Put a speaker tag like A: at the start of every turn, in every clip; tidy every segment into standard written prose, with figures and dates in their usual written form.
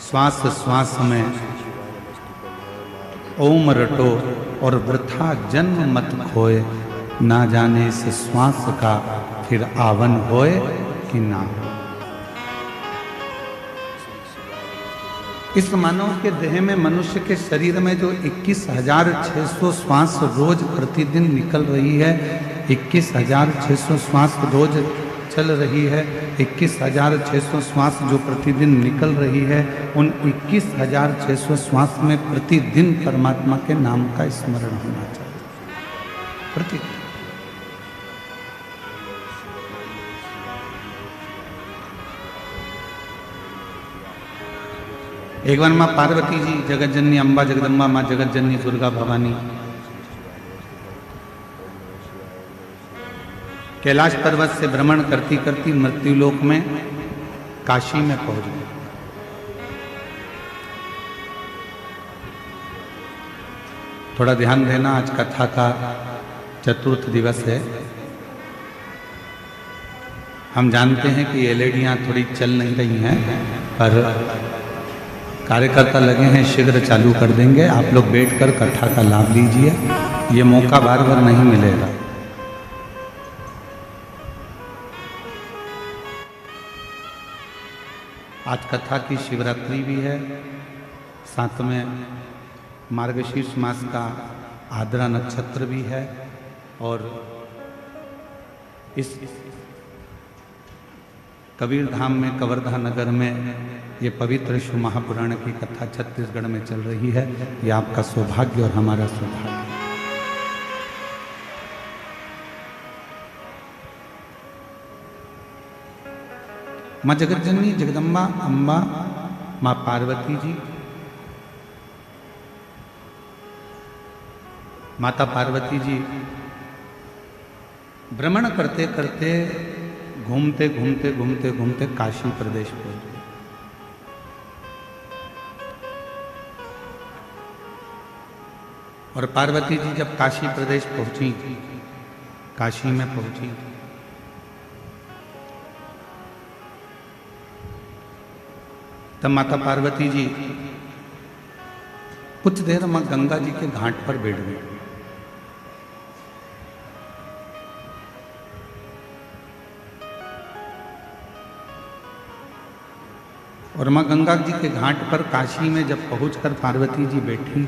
A: श्वास श्वास में ओम रटो और वृथा जन्म मत खोए, ना जाने इस श्वास का फिर आवन होए कि ना हो। इस मानव के देह में, मनुष्य के शरीर में जो 21,600 श्वास रोज प्रतिदिन निकल रही है, 21,600 श्वास रोज चल रही है, 21,600 श्वास जो प्रतिदिन निकल रही है, उन 21,600 श्वास में प्रतिदिन परमात्मा के नाम का स्मरण होना चाहिए। प्रतिदिन। एक बार माँ पार्वती जी, जगत जननी अम्बा जगदम्बा, माँ जगत जननी दुर्गा भवानी कैलाश पर्वत से भ्रमण करती करती मृत्युलोक में काशी में पहुंच गई। थोड़ा ध्यान देना, आज कथा का चतुर्थ दिवस है। हम जानते हैं कि एलईडियां थोड़ी चल नहीं रही हैं, पर कार्यकर्ता लगे हैं, शीघ्र चालू कर देंगे। आप लोग बैठकर कथा का लाभ लीजिए, ये मौका बार बार नहीं मिलेगा। आज कथा की शिवरात्रि भी है, साथ में मार्गशीर्ष मास का आद्रा नक्षत्र भी है, और इस कबीर धाम में, कवर्धा नगर में ये पवित्र शिव महापुराण की कथा छत्तीसगढ़ में चल रही है। ये आपका सौभाग्य और हमारा सौभाग्य। माँ जगत जननी जगदम्बा अम्बा माँ पार्वती जी, माता पार्वती जी भ्रमण करते करते, घूमते घूमते घूमते घूमते काशी प्रदेश पहुंच गए। और पार्वती जी जब काशी प्रदेश पहुंची, काशी में पहुंची, तब माता पार्वती जी कुछ देर मां गंगा जी के घाट पर बैठ गई। और मां गंगा जी के घाट पर काशी में जब पहुंचकर पार्वती जी बैठी,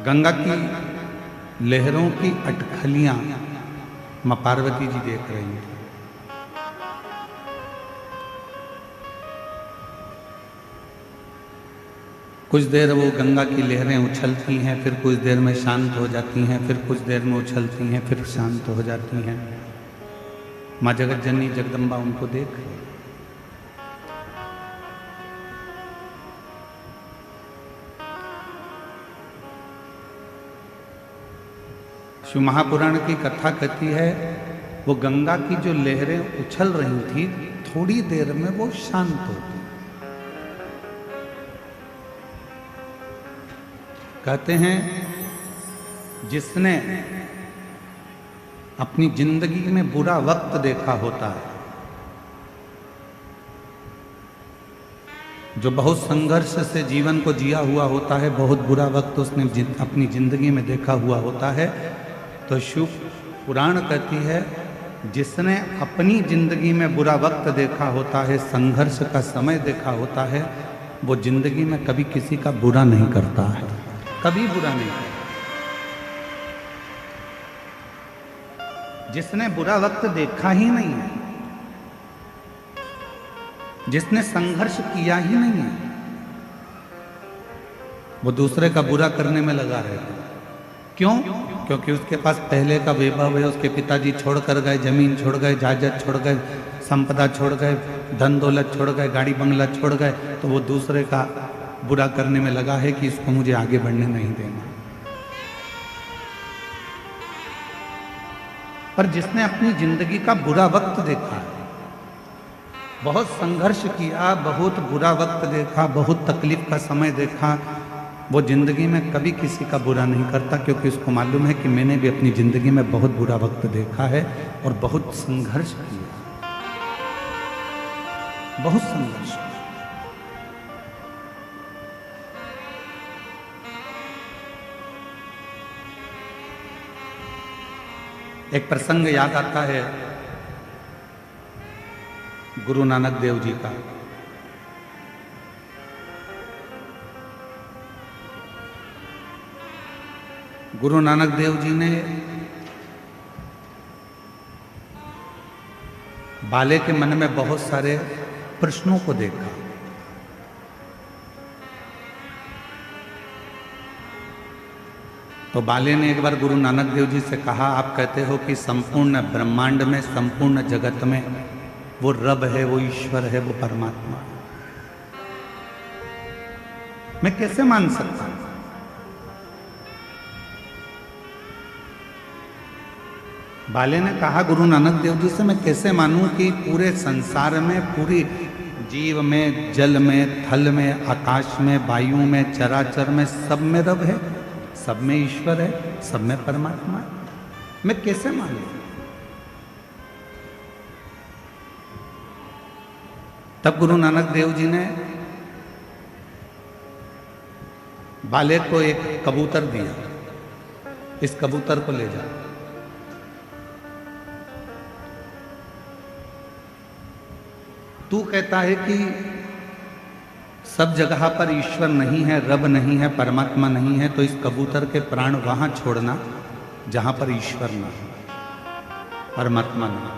A: गंगा की लहरों की अटखलियां मां पार्वती जी देख रही थी। कुछ देर वो गंगा की लहरें उछलती हैं, फिर कुछ देर में शांत हो जाती हैं, फिर कुछ देर में उछलती हैं, फिर शांत हो जाती हैं। माँ जगत जननी जगदम्बा उनको देख रही। शिव महापुराण की कथा कहती है, वो गंगा की जो लहरें उछल रही थी, थोड़ी देर में वो शांत होती। कहते हैं जिसने अपनी जिंदगी में बुरा वक्त देखा होता है, जो बहुत संघर्ष से जीवन को जिया हुआ होता है, बहुत बुरा वक्त उसने अपनी जिंदगी में देखा हुआ होता है, तो शिव पुराण कहती है जिसने अपनी जिंदगी में बुरा वक्त देखा होता है, संघर्ष का समय देखा होता है, वो जिंदगी में कभी किसी का बुरा नहीं करता है, कभी बुरा नहीं करता। जिसने बुरा वक्त देखा ही नहीं है, जिसने संघर्ष किया ही नहीं है, वो दूसरे का बुरा करने में लगा रहता है। क्यों? क्योंकि उसके पास पहले का वैभव है, उसके पिताजी छोड़ कर गए, जमीन छोड़ गए, जायदाद छोड़ गए, संपदा छोड़ गए, धन दौलत छोड़ गए, गाड़ी बंगला छोड़ गए, तो वो दूसरे का बुरा करने में लगा है कि इसको मुझे आगे बढ़ने नहीं देना। पर जिसने अपनी जिंदगी का बुरा वक्त देखा है, बहुत संघर्ष किया, बहुत बुरा वक्त देखा, बहुत तकलीफ का समय देखा, वो जिंदगी में कभी किसी का बुरा नहीं करता, क्योंकि उसको मालूम है कि मैंने भी अपनी जिंदगी में बहुत बुरा वक्त देखा है और बहुत संघर्ष किया। बहुत संघर्ष। एक प्रसंग याद आता है गुरु नानक देव जी का। गुरु नानक देव जी ने बाले के मन में बहुत सारे प्रश्नों को देखा। तो बाले ने एक बार गुरु नानक देव जी से कहा, आप कहते हो कि संपूर्ण ब्रह्मांड में, संपूर्ण जगत में वो रब है, वो ईश्वर है, वो परमात्मा, मैं कैसे मान सकता हूं? बाले ने कहा गुरु नानक देव जी से, मैं कैसे मानूं कि पूरे संसार में, पूरी जीव में, जल में, थल में, आकाश में, वायु में, चराचर में, सब में रब है, सब में ईश्वर है, सब में परमात्मा है, मैं कैसे मानूं? तब गुरु नानक देव जी ने बाले को एक कबूतर दिया, इस कबूतर को ले जा। तू कहता है कि सब जगह पर ईश्वर नहीं है, रब नहीं है, परमात्मा नहीं है, तो इस कबूतर के प्राण वहां छोड़ना जहां पर ईश्वर ना हो, परमात्मा ना हो।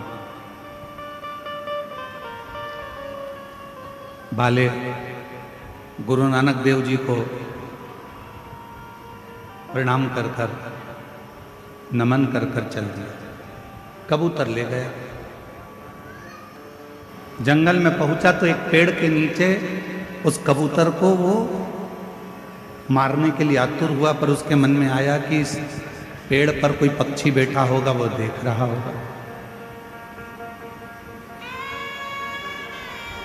A: बाले गुरु नानक देव जी को प्रणाम कर कर, नमन कर कर चल दिया, कबूतर ले गया। जंगल में पहुंचा तो एक पेड़ के नीचे उस कबूतर को वो मारने के लिए आतुर हुआ, पर उसके मन में आया कि इस पेड़ पर कोई पक्षी बैठा होगा, वो देख रहा होगा।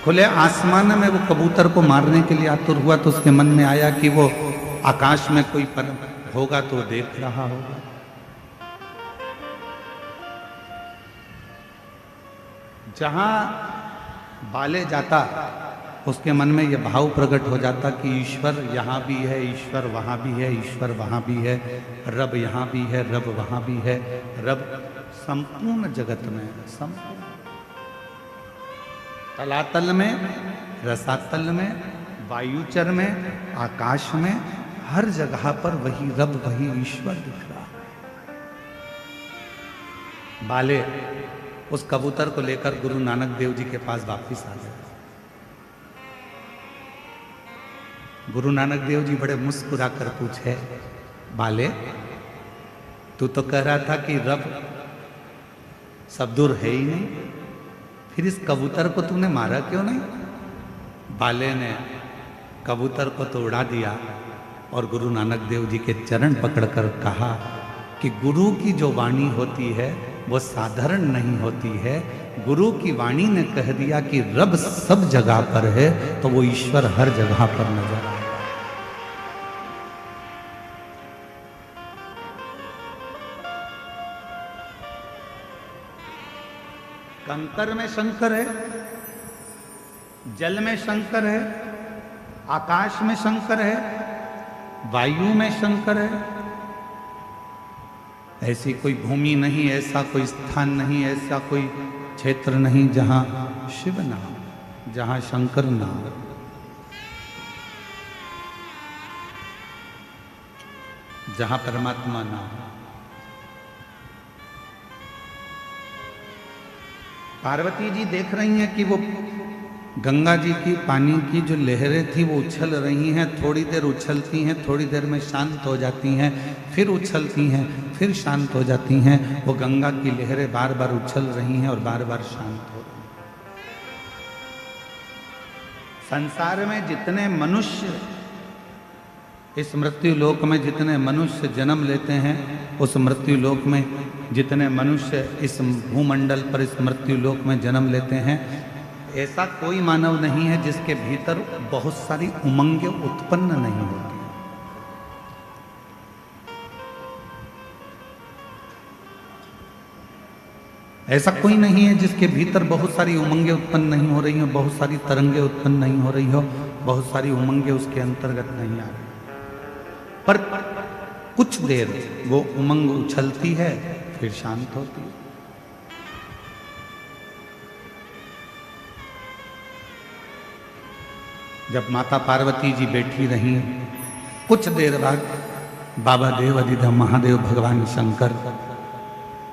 A: खुले आसमान में वो कबूतर को मारने के लिए आतुर हुआ, तो उसके मन में आया कि वो आकाश में कोई पर होगा तो देख रहा होगा। जहां बाले जाता उसके मन में यह भाव प्रकट हो जाता कि ईश्वर यहाँ भी है, ईश्वर वहाँ भी है, ईश्वर वहाँ भी है, रब यहाँ भी है, रब वहाँ भी है, रब संपूर्ण जगत में है, संपूर्ण तलातल में, रसातल में, वायुचर में, आकाश में, हर जगह पर वही रब, वही ईश्वर दिख रहा। बाले उस कबूतर को लेकर गुरु नानक देव जी के पास वापिस आ गए। गुरु नानक देव जी बड़े मुस्कुरा कर पूछे, बाले तू तो कह रहा था कि रब सब दूर है ही नहीं, फिर इस कबूतर को तूने मारा क्यों नहीं? बाले ने कबूतर को तो उड़ा दिया और गुरु नानक देव जी के चरण पकड़कर कहा कि गुरु की जो वाणी होती है वो साधारण नहीं होती है। गुरु की वाणी ने कह दिया कि रब सब जगह पर है, तो वो ईश्वर हर जगह पर नजर आए। कंकर में शंकर है, जल में शंकर है, आकाश में शंकर है, वायु में शंकर है। ऐसी कोई भूमि नहीं, ऐसा कोई स्थान नहीं, ऐसा कोई क्षेत्र नहीं जहां शिव ना हो, जहां शंकर ना हो। जहां परमात्मा ना हो। पार्वती जी देख रही हैं कि वो गंगा जी की पानी की जो लहरें थी वो उछल रही हैं, थोड़ी देर उछलती हैं, थोड़ी देर में शांत हो जाती हैं, फिर उछलती हैं, फिर शांत हो जाती हैं। वो गंगा की लहरें बार बार उछल रही हैं और बार बार शांत हो रही हैं। संसार में जितने मनुष्य, इस मृत्यु लोक में जितने मनुष्य जन्म लेते हैं, उस मृत्यु लोक में जितने मनुष्य इस भूमंडल पर इस मृत्यु लोक में जन्म लेते हैं, ऐसा कोई मानव नहीं है जिसके भीतर बहुत सारी उमंगें उत्पन्न नहीं होती। ऐसा कोई नहीं है जिसके भीतर बहुत सारी उमंगें उत्पन्न नहीं हो रही हो, बहुत सारी तरंगें उत्पन्न नहीं हो रही हो, बहुत सारी उमंगें उसके अंतर्गत नहीं आ रही, पर कुछ देर वो उमंग उछलती है फिर शांत होती है। जब माता पार्वती जी बैठी रही, कुछ देर बाद बाबा देव अधिदेव महादेव भगवान शंकर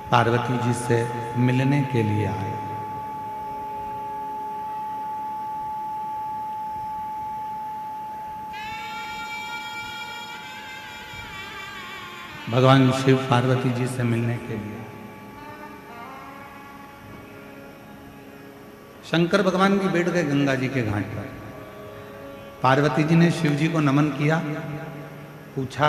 A: पार्वती जी से मिलने के लिए आए। भगवान शिव पार्वती जी से मिलने के लिए शंकर भगवान भी बैठ गए गंगा जी के घाट पर। पार्वती जी ने शिव जी को नमन किया, पूछा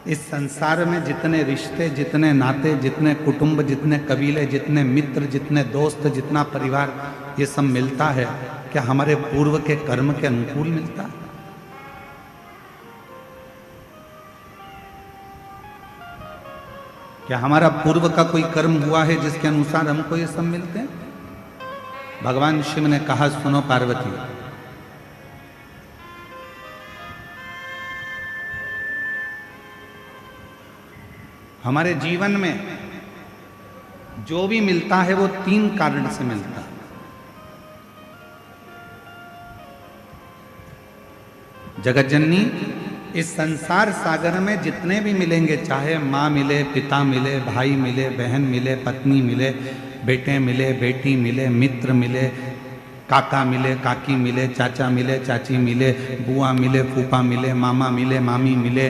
A: इस संसार में जितने रिश्ते, जितने नाते, जितने कुटुंब, जितने कबीले, जितने मित्र, जितने दोस्त, जितना परिवार, ये सब मिलता है, क्या हमारे पूर्व के कर्म के अनुकूल मिलता है? क्या हमारा पूर्व का कोई कर्म हुआ है जिसके अनुसार हमको ये सब मिलते हैं? भगवान शिव ने कहा, सुनो पार्वती, हमारे जीवन में जो भी मिलता है वो 3 कारण से मिलता है। जगत जननी, इस संसार सागर में जितने भी मिलेंगे, चाहे माँ मिले, पिता मिले, भाई मिले, बहन मिले, पत्नी मिले, बेटे मिले, बेटी मिले, मित्र मिले, काका मिले, काकी मिले, चाचा मिले, चाची मिले, बुआ मिले, फूफा मिले, मामा मिले, मामी मिले,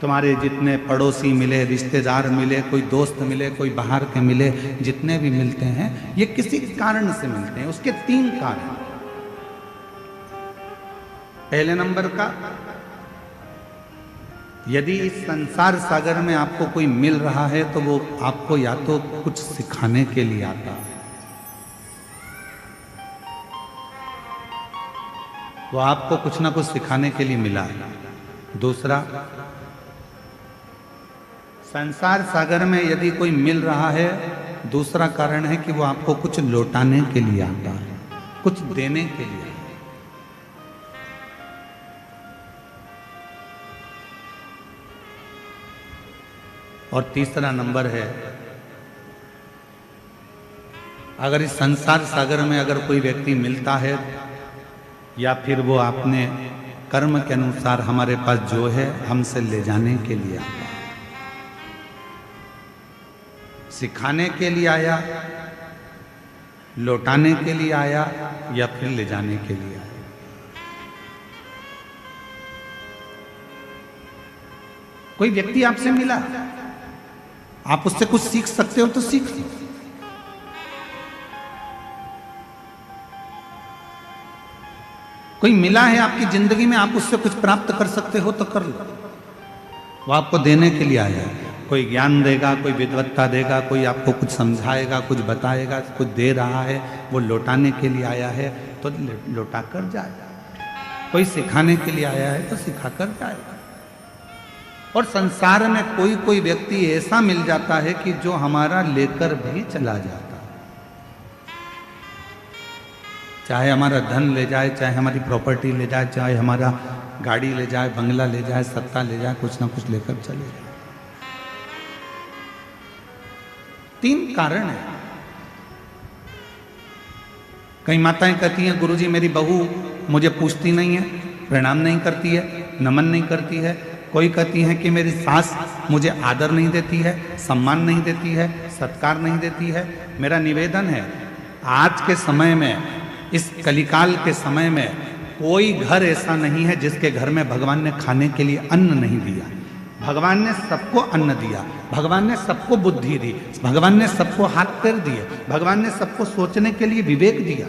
A: तुम्हारे जितने पड़ोसी मिले, रिश्तेदार मिले, कोई दोस्त मिले, कोई बाहर के मिले, जितने भी मिलते हैं ये किसी कारण से मिलते हैं। उसके 3 कारण। पहले नंबर का, यदि इस संसार सागर में आपको कोई मिल रहा है तो वो आपको या तो कुछ सिखाने के लिए आता है, वो आपको कुछ ना कुछ सिखाने के लिए मिला है। दूसरा, संसार सागर में यदि कोई मिल रहा है, दूसरा कारण है कि वो आपको कुछ लौटाने के लिए आता है, कुछ देने के लिए। और तीसरा नंबर है, अगर इस संसार सागर में अगर कोई व्यक्ति मिलता है या फिर वो अपने कर्म के अनुसार हमारे पास जो है हमसे ले जाने के लिए आता है, सिखाने के लिए आया, लौटाने के लिए आया या फिर ले जाने के लिए आया। कोई व्यक्ति आपसे मिला, आप उससे कुछ सीख सकते हो तो सीख लो। कोई मिला है आपकी जिंदगी में, आप उससे कुछ प्राप्त कर सकते हो तो कर लो। वो आपको देने के लिए आया है, कोई ज्ञान देगा, कोई विद्वत्ता देगा, कोई आपको कुछ समझाएगा, कुछ बताएगा, कुछ दे रहा है, वो लौटाने के लिए आया है तो लौटा कर जाएगा। कोई सिखाने के लिए आया है तो सिखा कर जाएगा। और संसार में कोई कोई व्यक्ति ऐसा मिल जाता है कि जो हमारा लेकर भी चला जाता है, चाहे हमारा धन ले जाए, चाहे हमारी प्रॉपर्टी ले जाए, चाहे हमारा गाड़ी ले जाए, बंगला ले जाए, सत्ता ले जाए, कुछ ना कुछ लेकर चले जाए। 3 कारण है। कई माताएं कहती हैं, गुरुजी मेरी बहू मुझे पूछती नहीं है, प्रणाम नहीं करती है, नमन नहीं करती है। कोई कहती हैं कि मेरी सास मुझे आदर नहीं देती है, सम्मान नहीं देती है, सत्कार नहीं देती है। मेरा निवेदन है, आज के समय में, इस कलिकाल के समय में कोई घर ऐसा नहीं है जिसके घर में भगवान ने खाने के लिए अन्न नहीं दिया। भगवान ने सबको अन्न दिया, भगवान ने सबको बुद्धि दी, भगवान ने सबको हाथ पैर दिए, भगवान ने सबको सोचने के लिए विवेक दिया।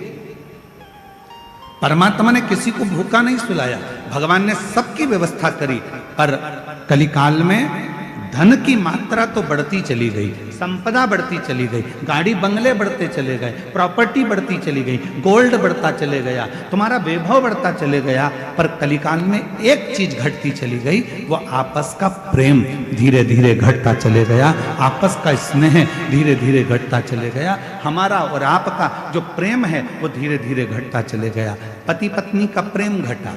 A: परमात्मा ने किसी को भूखा नहीं सुलाया, भगवान ने सबकी व्यवस्था करी। पर कलिकाल में धन की मात्रा तो बढ़ती चली गई, संपदा बढ़ती चली गई, गाड़ी बंगले बढ़ते चले गए, प्रॉपर्टी बढ़ती चली गई, गोल्ड बढ़ता चले गया, तुम्हारा वैभव बढ़ता चले गया, पर कलिकाल में एक चीज घटती चली गई, वो आपस का प्रेम धीरे धीरे घटता चले गया, आपस का स्नेह धीरे धीरे घटता चले गया, हमारा और आपका जो प्रेम है वो धीरे धीरे घटता चले गया। पति पत्नी का प्रेम घटा,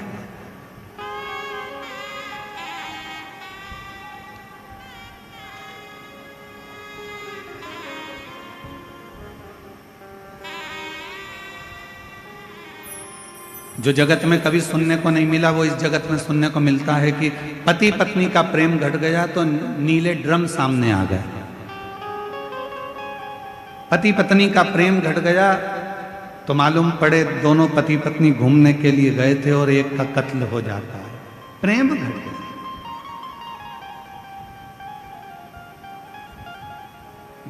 A: जो जगत में कभी सुनने को नहीं मिला वो इस जगत में सुनने को मिलता है कि पति पत्नी का प्रेम घट गया तो नीले ड्रम सामने आ गए। पति पत्नी का प्रेम घट गया तो मालूम पड़े दोनों पति पत्नी घूमने के लिए गए थे और एक का कत्ल हो जाता है। प्रेम घट गया।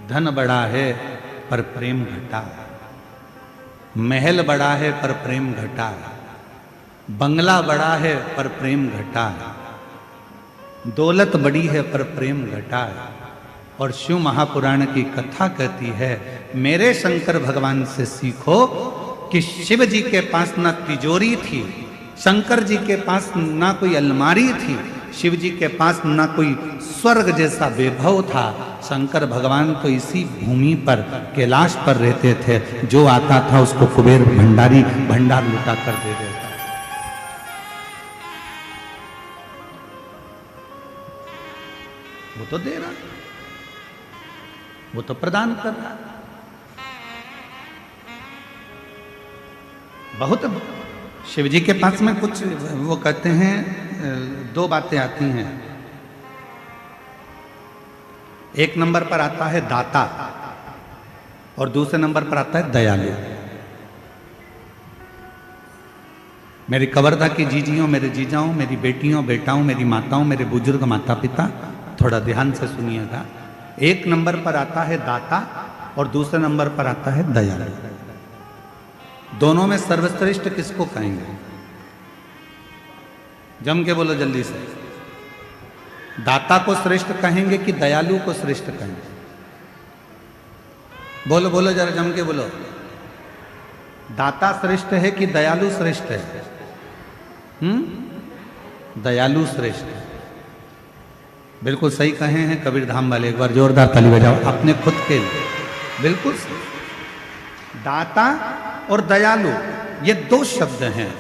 A: धन बड़ा है पर प्रेम घटा, महल बड़ा है पर प्रेम घटा, बंगला बड़ा है पर प्रेम घटा, दौलत बड़ी है पर प्रेम घटा। और शिव महापुराण की कथा कहती है, मेरे शंकर भगवान से सीखो कि शिव जी के पास ना तिजोरी थी, शंकर जी के पास ना कोई अलमारी थी, शिव जी के पास ना कोई स्वर्ग जैसा वैभव था। शंकर भगवान तो इसी भूमि पर कैलाश पर रहते थे, जो आता था उसको कुबेर भंडारी भंडार लुटा कर दे देता। वो तो दे रहा, वो तो प्रदान कर रहा। बहुत शिव जी के पास में कुछ वो कहते हैं, दो बातें आती हैं। एक नंबर पर आता है दाता और दूसरे नंबर पर आता है दयालु। मेरी कवर्धा की जीजियों, मेरे जीजाओं, मेरी बेटियों बेटाओं, मेरी माताओं, मेरे बुजुर्ग माता पिता, थोड़ा ध्यान से सुनिएगा। एक नंबर पर आता है दाता और दूसरे नंबर पर आता है दयालु। दोनों में सर्वश्रेष्ठ किसको कहेंगे? जम के बोलो जल्दी से। दाता को श्रेष्ठ कहेंगे कि दयालु को श्रेष्ठ कहेंगे? बोलो बोलो जरा जम के बोलो। दाता श्रेष्ठ है कि दयालु श्रेष्ठ है? दयालु श्रेष्ठ है। बिल्कुल सही कहे हैं कबीर धाम वाले। एक बार जोरदार ताली बजाओ अपने खुद के लिए। बिल्कुल दाता और दयालु ये दो शब्द हैं।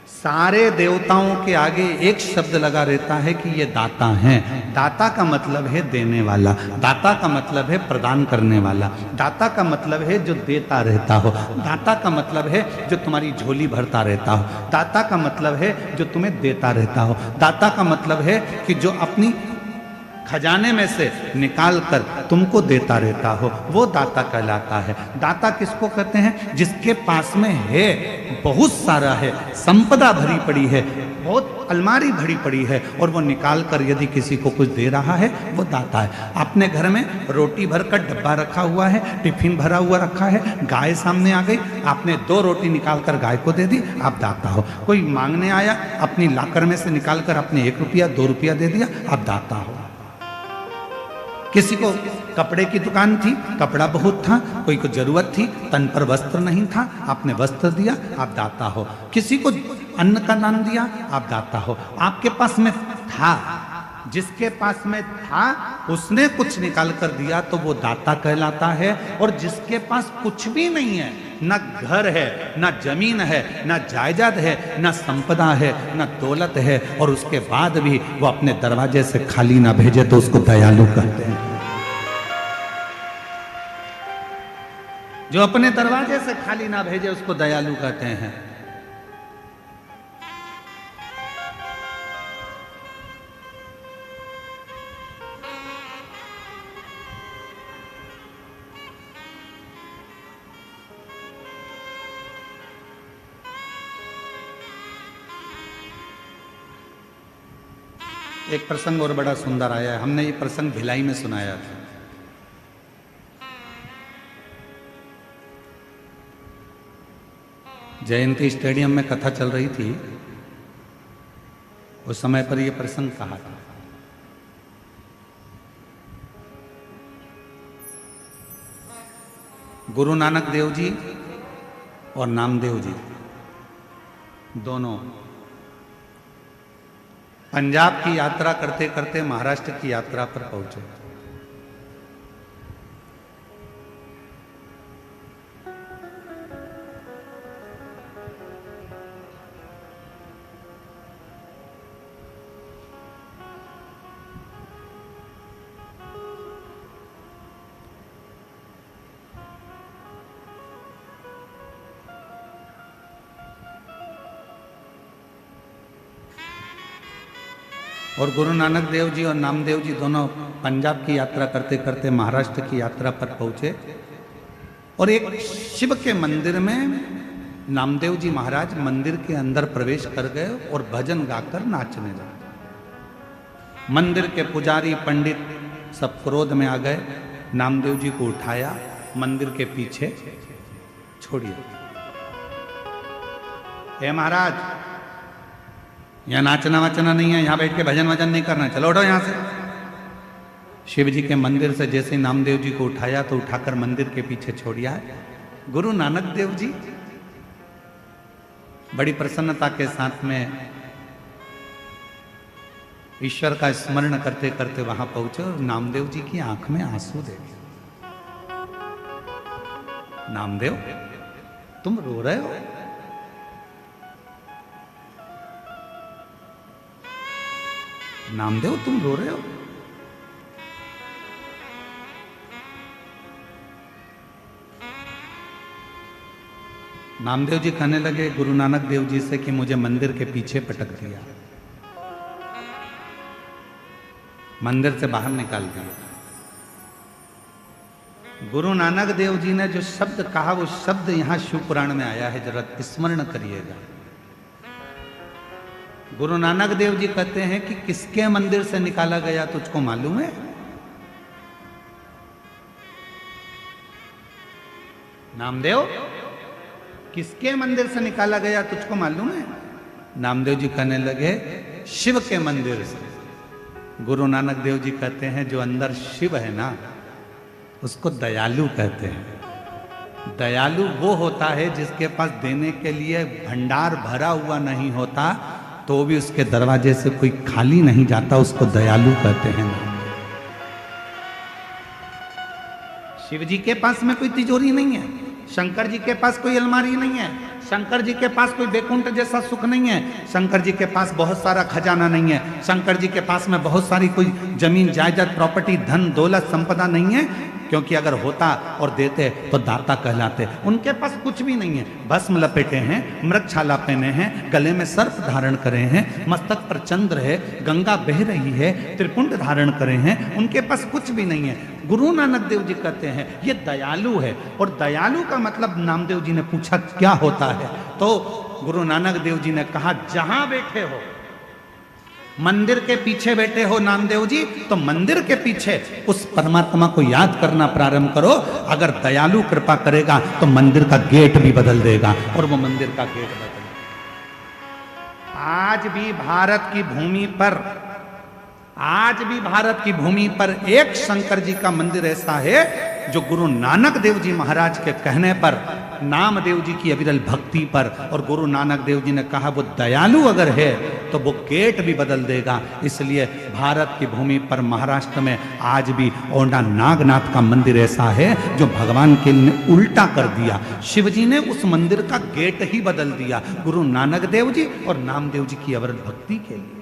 A: सारे देवताओं के आगे एक शब्द लगा रहता है कि ये दाता हैं। दाता का मतलब है देने वाला, दाता का मतलब है प्रदान करने वाला, दाता का मतलब है जो देता रहता हो, दाता का मतलब है जो तुम्हारी झोली भरता रहता हो, दाता का मतलब है जो तुम्हें देता रहता हो, दाता का मतलब है कि जो अपनी खजाने में से निकाल कर तुमको देता रहता हो, वो दाता कहलाता है। दाता किसको कहते हैं? जिसके पास में है, बहुत सारा है, संपदा भरी पड़ी है, बहुत अलमारी भरी पड़ी है और वो निकाल कर यदि किसी को कुछ दे रहा है, वो दाता है। अपने घर में रोटी भर कर डब्बा रखा हुआ है, टिफिन भरा हुआ रखा है, गाय सामने आ गई, आपने 2 रोटी निकाल कर गाय को दे दी, आप दाता हो। कोई मांगने आया, अपनी लाकर में से निकाल कर आपने 1 रुपया 2 रुपया दे दिया, आप दाता हो। किसी को कपड़े की दुकान थी, कपड़ा बहुत था, कोई को जरूरत थी, तन पर वस्त्र नहीं था, आपने वस्त्र दिया, आप दाता हो। किसी को अन्न का दान दिया, आप दाता हो। आपके पास में था, जिसके पास में था उसने कुछ निकाल कर दिया तो वो दाता कहलाता है। और जिसके पास कुछ भी नहीं है, ना घर है, ना जमीन है, ना जायदाद है, ना संपदा है, ना दौलत है, और उसके बाद भी वो अपने दरवाजे से खाली ना भेजे तो उसको दयालु कहते हैं। जो अपने दरवाजे से खाली ना भेजे उसको दयालु कहते हैं। एक प्रसंग और बड़ा सुंदर आया है। हमने ये प्रसंग भिलाई में सुनाया था। जयंती स्टेडियम में कथा चल रही थी, उस समय पर यह प्रसंग कहा था। गुरु नानक देव जी और नामदेव जी दोनों पंजाब की यात्रा करते करते महाराष्ट्र की यात्रा पर पहुंचे। और गुरु नानक देव जी और नामदेव जी दोनों पंजाब की यात्रा करते करते महाराष्ट्र की यात्रा पर पहुंचे और एक शिव के मंदिर में नामदेव जी महाराज मंदिर के अंदर प्रवेश कर गए और भजन गाकर नाचने लगे। मंदिर के पुजारी पंडित सब क्रोध में आ गए, नामदेव जी को उठाया, मंदिर के पीछे छोड़िए। हे महाराज, यहाँ नाचना वाचना नहीं है, यहाँ बैठ के भजन वजन नहीं करना, चलो उठो यहाँ से। शिव जी के मंदिर से जैसे ही नामदेव जी को उठाया तो उठाकर मंदिर के पीछे छोड़िया है। गुरु नानक देव जी बड़ी प्रसन्नता के साथ में ईश्वर का स्मरण करते करते वहां पहुंचे और नामदेव जी की आंख में आंसू देखे। नामदेव, तुम रो रहे हो? नामदेव, तुम रो रहे हो? नामदेव जी कहने लगे गुरु नानक देव जी से कि मुझे मंदिर के पीछे पटक दिया, मंदिर से बाहर निकाल दिया। गुरु नानक देव जी ने जो शब्द कहा वो शब्द यहां शिव पुराण में आया है, जरा स्मरण करिएगा। गुरु नानक देव जी कहते हैं कि किसके मंदिर से निकाला गया तुझको मालूम है? नामदेव, किसके मंदिर से निकाला गया तुझको मालूम है? नामदेव जी कहने लगे शिव के मंदिर से। गुरु नानक देव जी कहते हैं जो अंदर शिव है ना, उसको दयालु कहते हैं। दयालु वो होता है जिसके पास देने के लिए भंडार भरा हुआ नहीं होता तो भी उसके दरवाजे से कोई खाली नहीं जाता, उसको दयालु कहते हैं। शिव जी के पास में कोई तिजोरी नहीं है, शंकर जी के पास कोई अलमारी नहीं है, शंकर जी के पास कोई वैकुंठ जैसा सुख नहीं है, शंकर जी के पास बहुत सारा खजाना नहीं है, शंकर जी के पास में बहुत सारी कोई जमीन जायदाद प्रॉपर्टी धन दौलत संपदा नहीं है, क्योंकि अगर होता और देते तो दाता कहलाते। उनके पास कुछ भी नहीं है। भस्म लपेटे हैं, मृगछाला पहने हैं, गले में सर्प धारण करे हैं, मस्तक पर चंद्र है, गंगा बह रही है, त्रिपुंड धारण करे हैं, उनके पास कुछ भी नहीं है। गुरु नानक देव जी कहते हैं ये दयालु है। और दयालु का मतलब नामदेव जी ने पूछा क्या होता है, तो गुरु नानक देव जी ने कहा जहां बैठे हो, मंदिर के पीछे बैठे हो नामदेव जी, तो मंदिर के पीछे उस परमात्मा को याद करना प्रारंभ करो। अगर दयालु कृपा करेगा तो मंदिर का गेट भी बदल देगा। और वो मंदिर का गेट बदल। आज भी भारत की भूमि पर एक शंकर जी का मंदिर ऐसा है जो गुरु नानक देव जी महाराज के कहने पर, नामदेव जी की अविरल भक्ति पर, और गुरु नानक देव जी ने कहा वो दयालु अगर है तो वो गेट भी बदल देगा। इसलिए भारत की भूमि पर महाराष्ट्र में आज भी औंढा नागनाथ का मंदिर ऐसा है जो भगवान के ने उल्टा कर दिया। शिव जी ने उस मंदिर का गेट ही बदल दिया गुरु नानक देव जी और नामदेव जी की अविरल भक्ति के लिए।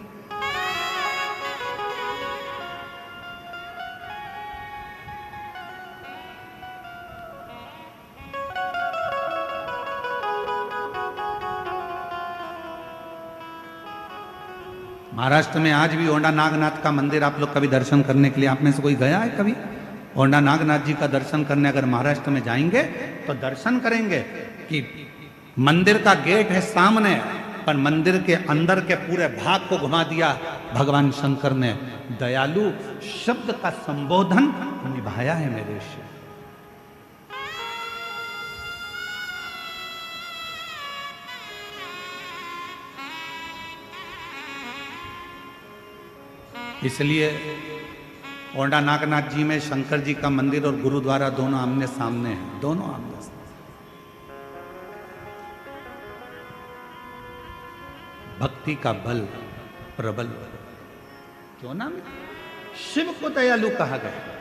A: महाराष्ट्र में आज भी औंढा नागनाथ का मंदिर आप लोग कभी दर्शन करने के लिए, आप में से कोई गया है कभी? औंढा नागनाथ जी का दर्शन करने अगर महाराष्ट्र में जाएंगे तो दर्शन करेंगे कि मंदिर का गेट है सामने, पर मंदिर के अंदर के पूरे भाग को घुमा दिया भगवान शंकर ने। दयालु शब्द का संबोधन निभाया है मेरे से। इसलिए औंडा नागनाथ जी में शंकर जी का मंदिर और गुरुद्वारा दोनों आमने सामने हैं, दोनों आमने सामने। भक्ति का बल प्रबल, क्यों ना शिव को दयालु कहा गया।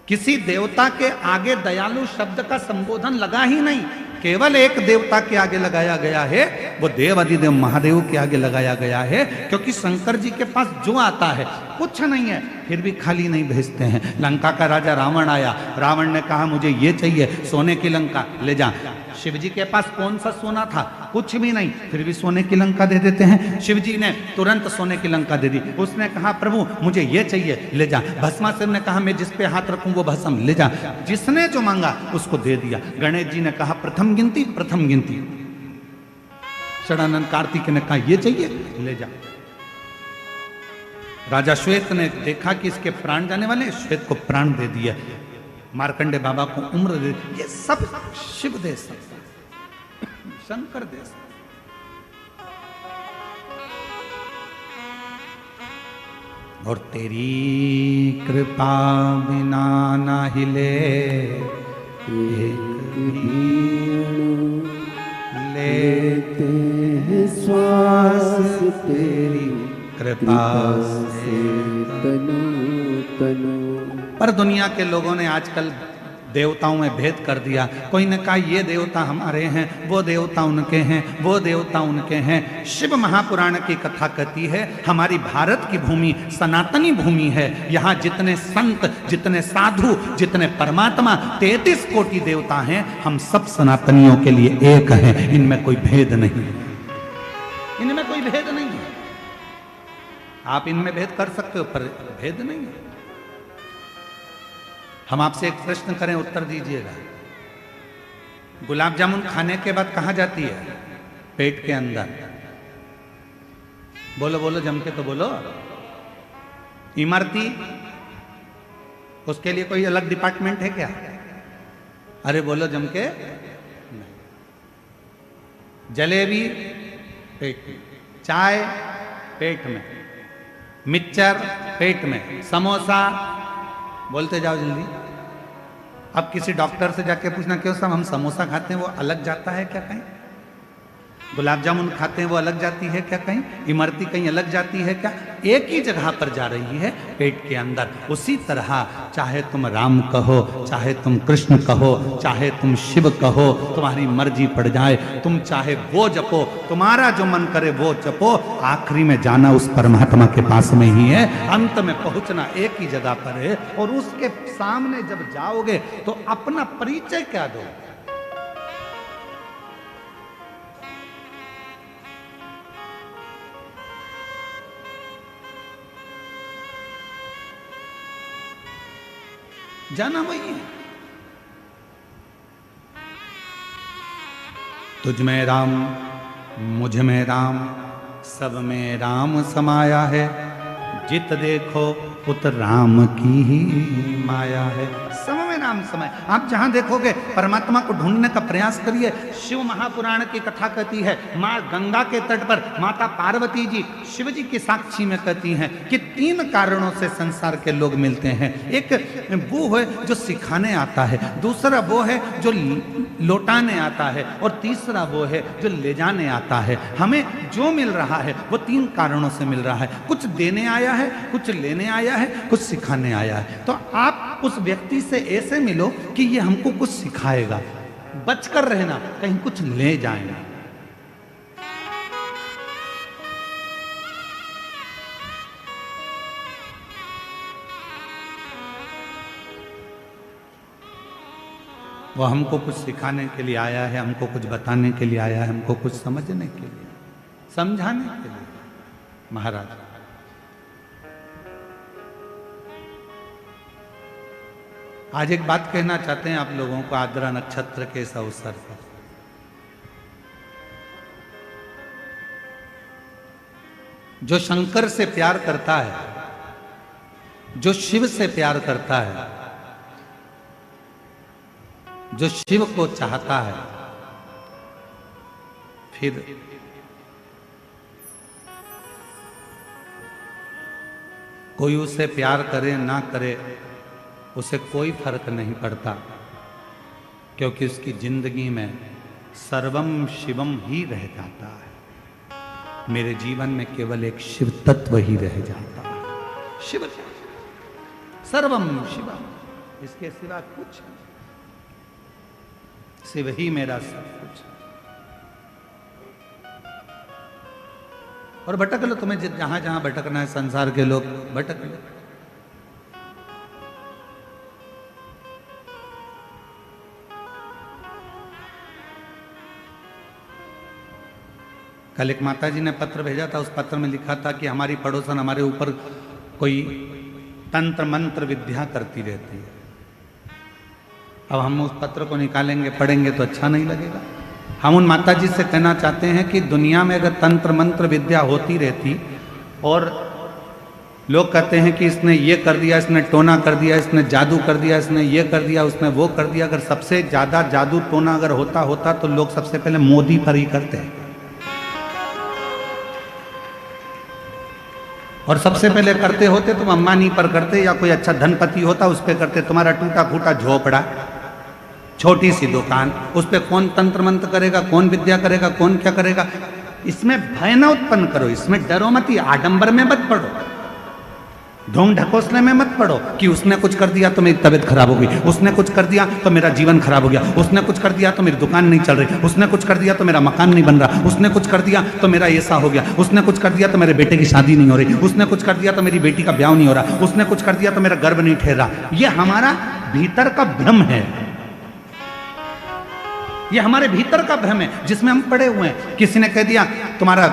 A: किसी देवता के आगे दयालु शब्द का संबोधन लगा ही नहीं, केवल एक देवता के आगे लगाया गया है, वो देव अधिदेव महादेव के आगे लगाया गया है। क्योंकि शंकर जी के पास जो आता है कुछ नहीं है, फिर भी खाली नहीं भेजते हैं। लंका का राजा रावण आया, रावण ने कहा मुझे ये चाहिए, सोने की लंका ले जा। शिव जी के पास कौन सा सोना था, कुछ भी नहीं, फिर भी सोने की लंका दे देते हैं। शिव जी ने तुरंत सोने की लंका दे दी। उसने कहा प्रभु मुझे ये चाहिए, ले जा। भस्मासुर ने कहा मैं जिस पे हाथ रखूं वो भस्म ले जा। जिसने जो मांगा उसको दे दिया। गणेश जी ने कहा प्रथम गिनती, प्रथम गिनती। षडानंद कार्तिक ने कहा ये चाहिए, ले जा। राजा श्वेत ने देखा कि इसके प्राण जाने वाले, श्वेत को प्राण दे दिया। मार्कंडे बाबा को उम्र दे, ये सब शिव दे सकता, शंकर दे सकता। और तेरी कृपा बिना ना हिले एक भी लेते हैं श्वास, तेरी कृपा से तनु तनु। पर दुनिया के लोगों ने आजकल देवताओं में भेद कर दिया। कोई ने कहा ये देवता हमारे हैं, वो देवता उनके हैं, वो देवता उनके हैं। शिव महापुराण की कथा कहती है हमारी भारत की भूमि सनातनी भूमि है। यहाँ जितने संत, जितने साधु, जितने परमात्मा, 33 कोटि देवता हैं, हम सब सनातनियों के लिए एक हैं। इनमें कोई भेद नहीं, इनमें कोई भेद नहीं है। आप इनमें भेद कर सकते हो पर भेद नहीं है। हम आपसे एक प्रश्न करें, उत्तर दीजिएगा। गुलाब जामुन खाने के बाद कहां जाती है? पेट के अंदर। बोलो बोलो जम के तो बोलो। इमरती, उसके लिए कोई अलग डिपार्टमेंट है क्या? अरे बोलो जम के। जलेबी पेट में, चाय पेट में, मिक्सचर पेट में, समोसा, बोलते जाओ जल्दी। अब किसी डॉक्टर से जाके पूछना क्यों साहब हम समोसा खाते हैं वो अलग जाता है क्या कहीं? गुलाब जामुन खाते हैं वो अलग जाती है क्या कहीं? इमरती कहीं अलग जाती है क्या? एक ही जगह पर जा रही है, पेट के अंदर। उसी तरह चाहे तुम राम कहो, चाहे तुम कृष्ण कहो, चाहे तुम शिव कहो, तुम्हारी मर्जी पड़ जाए। तुम चाहे वो जपो, तुम्हारा जो मन करे वो जपो, आखिरी में जाना उस परमात्मा के पास में ही है। अंत में पहुंचना एक ही जगह पर है। और उसके सामने जब जाओगे तो अपना परिचय क्या दो? जाना वही है। तुझ में राम, मुझ में राम, सब में राम समाया है। जित देखो पुत्र राम की ही माया है। सब में राम समय। आप जहां देखोगे परमात्मा को ढूंढने का प्रयास करिए। शिव महापुराण की कथा कहती है, माँ गंगा के तट पर माता पार्वती जी शिव जी की साक्षी में कहती हैं कि 3 कारणों से संसार के लोग मिलते हैं। एक वो है जो सिखाने आता है, दूसरा वो है जो लौटाने आता है, और तीसरा वो है जो ले जाने आता है। हमें जो मिल रहा है वो 3 कारणों से मिल रहा है। कुछ देने आया है, कुछ लेने आया है, कुछ सिखाने आया है। तो आप उस व्यक्ति से ऐसे मिलो कि ये हमको कुछ सिखाएगा। बचकर रहना, कहीं कुछ ले जाएगा। वो हमको कुछ सिखाने के लिए आया है, हमको कुछ बताने के लिए आया है, हमको कुछ समझने के लिए, समझाने के लिए। महाराज आज एक बात कहना चाहते हैं आप लोगों को आद्रा नक्षत्र के इस अवसर पर। जो शंकर से प्यार करता है, जो शिव से प्यार करता है, जो शिव को चाहता है, फिर कोई उसे प्यार करे ना करे उसे कोई फर्क नहीं पड़ता, क्योंकि उसकी जिंदगी में सर्वम शिवम ही रह जाता है। मेरे जीवन में केवल एक शिव तत्व ही रह जाता है। शिव सर्वम शिवम, इसके सिवा कुछ नहीं। शिव ही मेरा सब कुछ। और भटक लो, तुम्हें जहां जहां भटकना है संसार के लोग भटक लो। कल एक माता जी ने पत्र भेजा था, उस पत्र में लिखा था कि हमारी पड़ोसन हमारे ऊपर कोई तंत्र मंत्र विद्या करती रहती है। अब हम उस पत्र को निकालेंगे पढ़ेंगे तो अच्छा नहीं लगेगा। हम उन माता जी से कहना चाहते हैं कि दुनिया में अगर तंत्र मंत्र विद्या होती रहती और लोग कहते हैं कि इसने ये कर दिया, इसने टोना कर दिया, इसने जादू कर दिया, इसने ये कर दिया, उसने वो कर दिया, अगर सबसे ज्यादा जादू टोना अगर होता तो लोग सबसे पहले मोदी पर ही करते हैं। और सबसे पहले करते होते तुम अंबानी पर करते, या कोई अच्छा धनपति होता उस पर करते। तुम्हारा टूटा फूटा झोपड़ा, छोटी सी दुकान, उस पर कौन तंत्र मंत्र करेगा, कौन विद्या करेगा, कौन क्या करेगा। इसमें भय न उत्पन्न करो, इसमें डरो मत, आडंबर में मत पड़ो, ढोंग ढकोसले में मत पड़ो कि उसने कुछ कर दिया तो मेरी तबीयत खराब हो गई, उसने कुछ कर दिया तो मेरा जीवन खराब हो गया, उसने कुछ कर दिया तो मेरी दुकान नहीं चल रही, उसने कुछ कर दिया तो मेरा मकान नहीं बन रहा, उसने कुछ कर दिया तो मेरा ऐसा हो गया, उसने कुछ कर दिया तो मेरे बेटे की शादी नहीं हो रही, उसने कुछ कर दिया तो मेरी बेटी का ब्याह नहीं हो रहा, उसने कुछ कर दिया तो मेरा गर्भ नहीं ठहरा। ये हमारा भीतर का भ्रम है, ये हमारे भीतर का भ्रम है जिसमें हम पड़े हुए हैं। किसी ने कह दिया तुम्हारा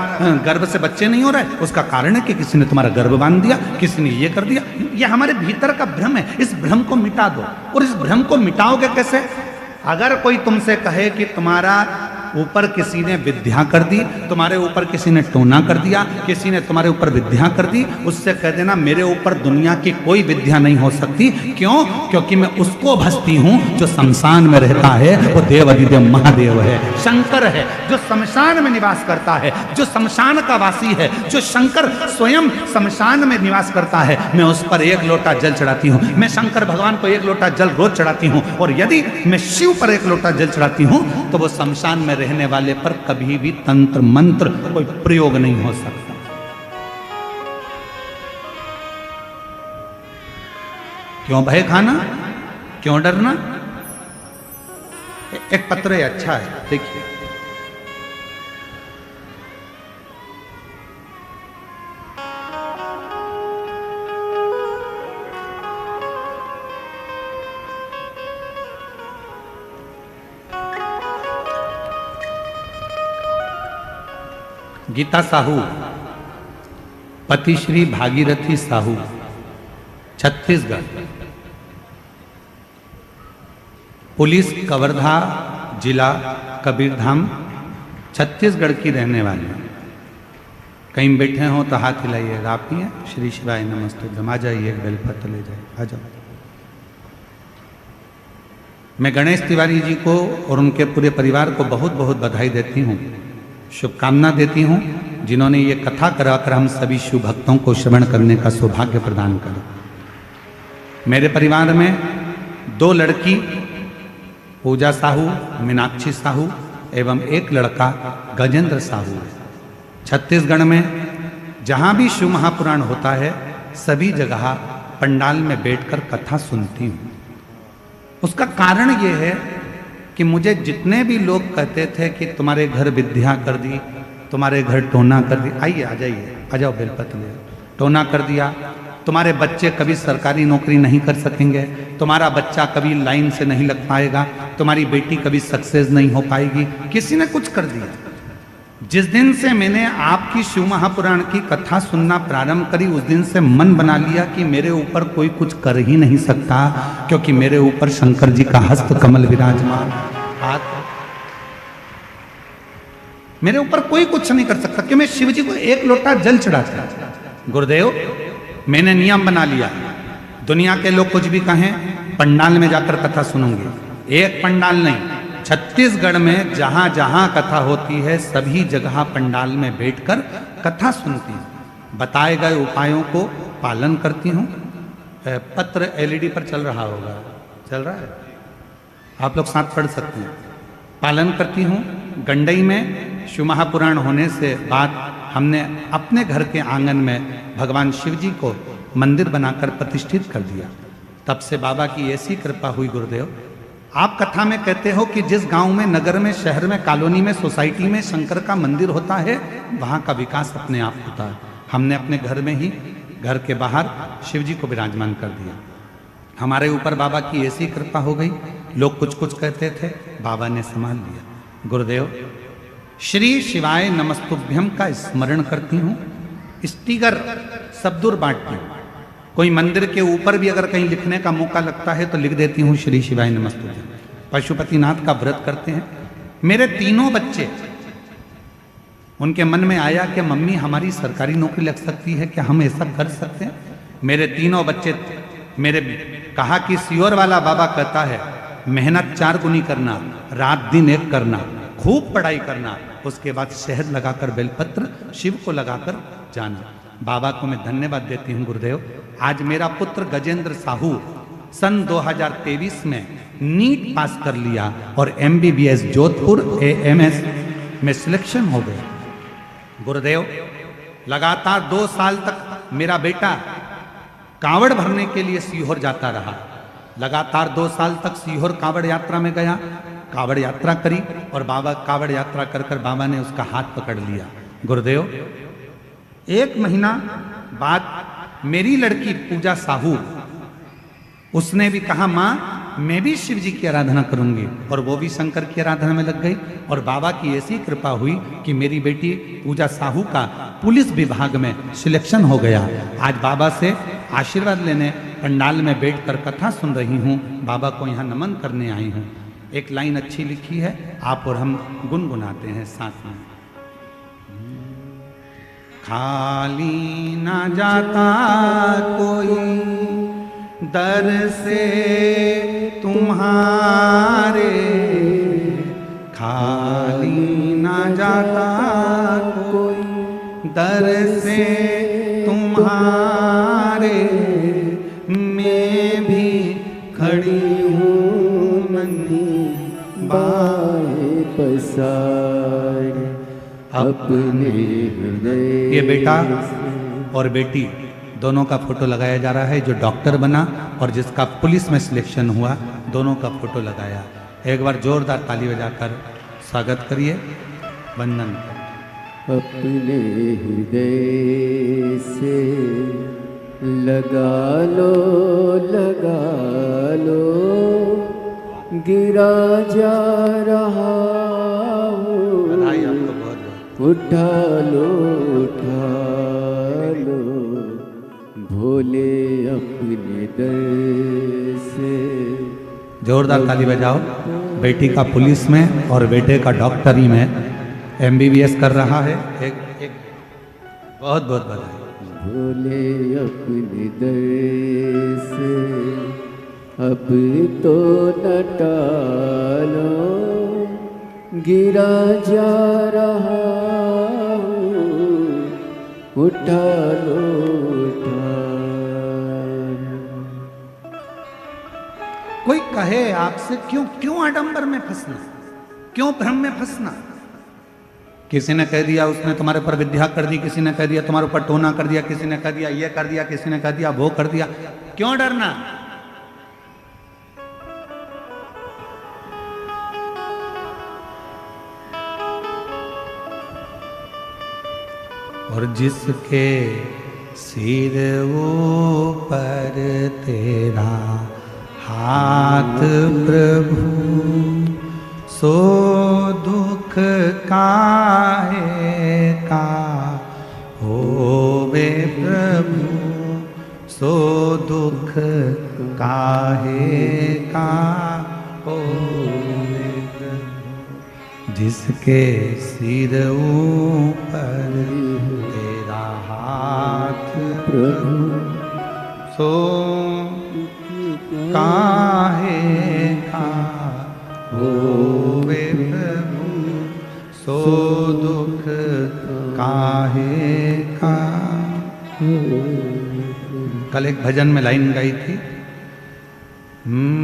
A: गर्भ से बच्चे नहीं हो रहे, उसका कारण है कि किसी ने तुम्हारा गर्भ बांध दिया, किसी ने ये कर दिया। ये हमारे भीतर का भ्रम है, इस भ्रम को मिटा दो। और इस भ्रम को मिटाओगे कैसे? अगर कोई तुमसे कहे कि तुम्हारा ऊपर किसी ने विद्या कर दी, तुम्हारे ऊपर किसी ने टोना कर दिया, किसी ने तुम्हारे ऊपर विद्या कर दी, उससे कह देना मेरे ऊपर दुनिया की कोई विद्या नहीं हो सकती। क्यों? क्योंकि मैं उसको भजती हूं जो शमशान में रहता है, वो देव अधिदेव महादेव है, शंकर है, जो शमशान में निवास करता है, जो शमशान का वासी है, जो शंकर स्वयं शमशान में निवास करता है। मैं उस पर एक लोटा जल चढ़ाती हूँ, मैं शंकर भगवान को एक लोटा जल रोज चढ़ाती हूँ। और यदि मैं शिव पर एक लोटा जल चढ़ाती हूँ तो वो शमशान में रहने वाले पर कभी भी तंत्र मंत्र कोई प्रयोग नहीं हो सकता। क्यों भय खाना, क्यों डरना? एक पत्र अच्छा है, देखिए। गीता साहू, पति श्री भागीरथी साहू, छत्तीसगढ़, पुलिस कवर्धा जिला कबीरधाम, छत्तीसगढ़ की रहने वाली। कहीं बैठे हो तो हाथ हिलाइएगा। आप ही हैं? श्री शिवाय नमस्ते। आ जाइए, एक बेलपत्र ले जाइए, आ जाओ। मैं गणेश तिवारी जी को और उनके पूरे परिवार को बहुत बहुत बधाई देती हूँ, शुभकामना देती हूँ, जिन्होंने ये कथा कराकर हम सभी शिव भक्तों को श्रवण करने का सौभाग्य प्रदान करा। मेरे परिवार में 2 लड़की, पूजा साहू, मीनाक्षी साहू एवं एक लड़का गजेंद्र साहू है। छत्तीसगढ़ में जहाँ भी शिव महापुराण होता है सभी जगह पंडाल में बैठकर कथा सुनती हूँ। उसका कारण ये है कि मुझे जितने भी लोग कहते थे कि तुम्हारे घर विद्या कर दी, तुम्हारे घर टोना कर दी, आइए आ जाइए, आ जाओ बेलपत्र ले, टोना कर दिया, तुम्हारे बच्चे कभी सरकारी नौकरी नहीं कर सकेंगे, तुम्हारा बच्चा कभी लाइन से नहीं लग पाएगा, तुम्हारी बेटी कभी सक्सेस नहीं हो पाएगी, किसी ने कुछ कर दिया। जिस दिन से मैंने आपकी शिव महापुराण की कथा सुनना प्रारंभ करी, उस दिन से मन बना लिया कि मेरे ऊपर कोई कुछ कर ही नहीं सकता, क्योंकि मेरे ऊपर शंकर जी का हस्त कमल विराजमान, हाथ, मेरे ऊपर कोई कुछ नहीं कर सकता कि मैं शिव जी को एक लोटा जल चढ़ाता। गुरुदेव, मैंने नियम बना लिया, दुनिया के लोग कुछ भी कहें, पंडाल में जाकर कथा सुनूंगी। एक पंडाल नहीं, छत्तीसगढ़ में जहां जहां कथा होती है सभी जगह पंडाल में बैठकर कथा सुनती हूं। बताए गए उपायों को पालन करती हूँ। पत्र एलईडी पर चल रहा होगा, चल रहा है, आप लोग साथ पढ़ सकते हैं। पालन करती हूँ। गंडई में शिव महापुराण होने से बाद हमने अपने घर के आंगन में भगवान शिव जी को मंदिर बनाकर प्रतिष्ठित कर दिया। तब से बाबा की ऐसी कृपा हुई गुरुदेव। आप कथा में कहते हो कि जिस गांव में, नगर में, शहर में, कॉलोनी में, सोसाइटी में शंकर का मंदिर होता है, वहां का विकास अपने आप होता है। हमने अपने घर में ही, घर के बाहर शिव जी को विराजमान कर दिया। हमारे ऊपर बाबा की ऐसी कृपा हो गई। लोग कुछ कुछ कहते थे, बाबा ने संभाल लिया। गुरुदेव, श्री शिवाय नमस्तुभ्यम का स्मरण करती हूँ। स्टिकर सबदूर बांटती हूँ। कोई मंदिर के ऊपर भी अगर कहीं लिखने का मौका लगता है तो लिख देती हूँ श्री शिवाय नमस्तुभ्यम। पशुपतिनाथ का व्रत करते हैं। मेरे तीनों बच्चे, उनके मन में आया कि मम्मी हमारी सरकारी नौकरी लग सकती है, क्या हम ऐसा कर सकते हैं? मेरे तीनों बच्चे मेरे कहा कि सियोर वाला बाबा कहता है मेहनत 4 गुनी करना, रात दिन एक करना, खूब पढ़ाई करना, उसके बाद शहद लगाकर बेलपत्र शिव को लगाकर जाना। बाबा को मैं धन्यवाद देती हूँ गुरुदेव। आज मेरा पुत्र गजेंद्र साहू सन 2023 में नीट पास कर लिया और MBBS जोधपुर AMS में सिलेक्शन हो गया। गुरुदेव, लगातार 2 साल तक मेरा बेटा कांवड़ भरने के लिए सीहोर जाता रहा। लगातार 2 साल तक सीहोर कांवड़ यात्रा में गया, कांवड़ यात्रा करी और बाबा कांवड़ यात्रा कर कर बाबा ने उसका हाथ पकड़ लिया। गुरुदेव, 1 महीना बाद मेरी लड़की पूजा साहू, उसने भी कहा माँ मैं भी शिव जी की आराधना करूंगी, और वो भी शंकर की आराधना में लग गई। और बाबा की ऐसी कृपा हुई कि मेरी बेटी पूजा साहू का पुलिस विभाग में सिलेक्शन हो गया। आज बाबा से आशीर्वाद लेने पंडाल में बैठकर कथा सुन रही हूँ। बाबा को यहाँ नमन करने आई हूँ। एक लाइन अच्छी लिखी है, आप और हम गुनगुनाते हैं साथ में। खाली ना जाता कोई दर से तुम्हारे, खाली ना जाता कोई दर से तुम्हारे, मैं भी खड़ी हूँ नन्ही बाएं पसार अपने हृदय। ये बेटा और बेटी दोनों का फोटो लगाया जा रहा है। जो डॉक्टर बना और जिसका पुलिस में सिलेक्शन हुआ, दोनों का फोटो लगाया। एक बार जोरदार ताली बजाकर स्वागत करिए, वंदन।
B: अपने हृदय से लगा लो, गिरा जा रहा
A: बधाई आपको बहुत बहुत।
B: उठा लो, भोले अपने दर से।
A: जोरदार ताली बजाओ। बेटी का पुलिस में और बेटे का डॉक्टरी में MBBS कर रहा है। एक बहुत बहुत बधाई।
B: भोले अपने दर से अब तो न टालो, गिरा जा रहा उठा लो,
A: कोई कहे आपसे क्यों आडंबर में फंसना, क्यों भ्रम में फंसना। किसी ने कह दिया उसने तुम्हारे ऊपर विद्या कर दी, किसी ने कह दिया तुम्हारे ऊपर टोना कर दिया, किसी ने कह दिया ये कर दिया, किसी ने कह दिया वो कर दिया, क्यों डरना। और जिसके सिर ऊपर तेरा हाथ प्रभु, सो दुख काहे का होवे प्रभु, सो दुख काहे का होवे प्रभु। जिसके सिर ऊपर तेरा हाथ प्रभु, सो काहे का होवे प्रभु, सो दुख काहे का। कल एक भजन में लाइन गाई थी,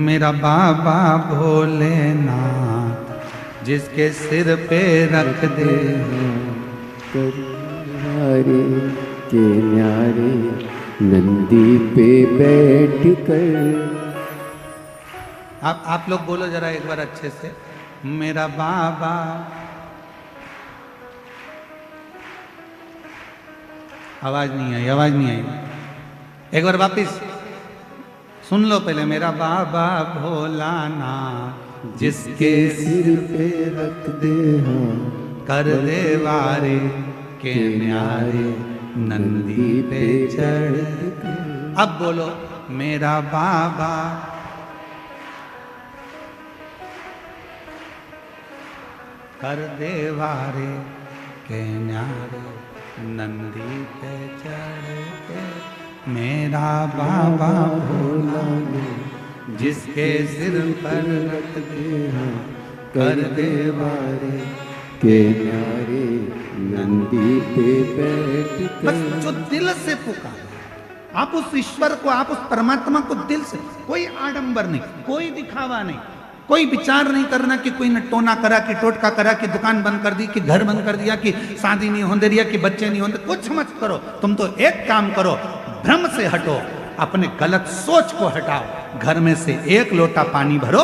A: मेरा बाबा भोलेनाथ जिसके सिर पे रख दे
B: न्यारे के न्यारे नंदी पे बैठ कर।
A: आप लोग बोलो जरा एक बार अच्छे से, मेरा बाबा। आवाज नहीं आई, आवाज नहीं आई। एक बार वापिस सुन लो पहले, मेरा बाबा भोलानाथ जिसके
B: सिर पे रख दे
A: कर दे वारे के न्यारे नंदी पे चढ़। अब बोलो, मेरा बाबा कर दे वारे के न्यारे नंदी पे चढ़ के। मेरा बाबा भोला जिसके सिर पर रख दे कर दे वारे
B: के न्यारे नंदी पे बैठ
A: बस
B: कर।
A: जो दिल से पुकारे, आप उस ईश्वर को, आप उस परमात्मा को दिल से, कोई आडंबर नहीं, कोई दिखावा नहीं, कोई विचार नहीं करना कि कोई ने टोना करा, कि टोटका करा, कि दुकान बंद कर दी, कि घर बंद कर दिया, कि शादी नहीं होने दिया, कि बच्चे नहीं होने। कुछ मत करो, तुम तो एक काम करो, भ्रम से हटो, अपने गलत सोच को हटाओ, घर में से एक लोटा पानी भरो,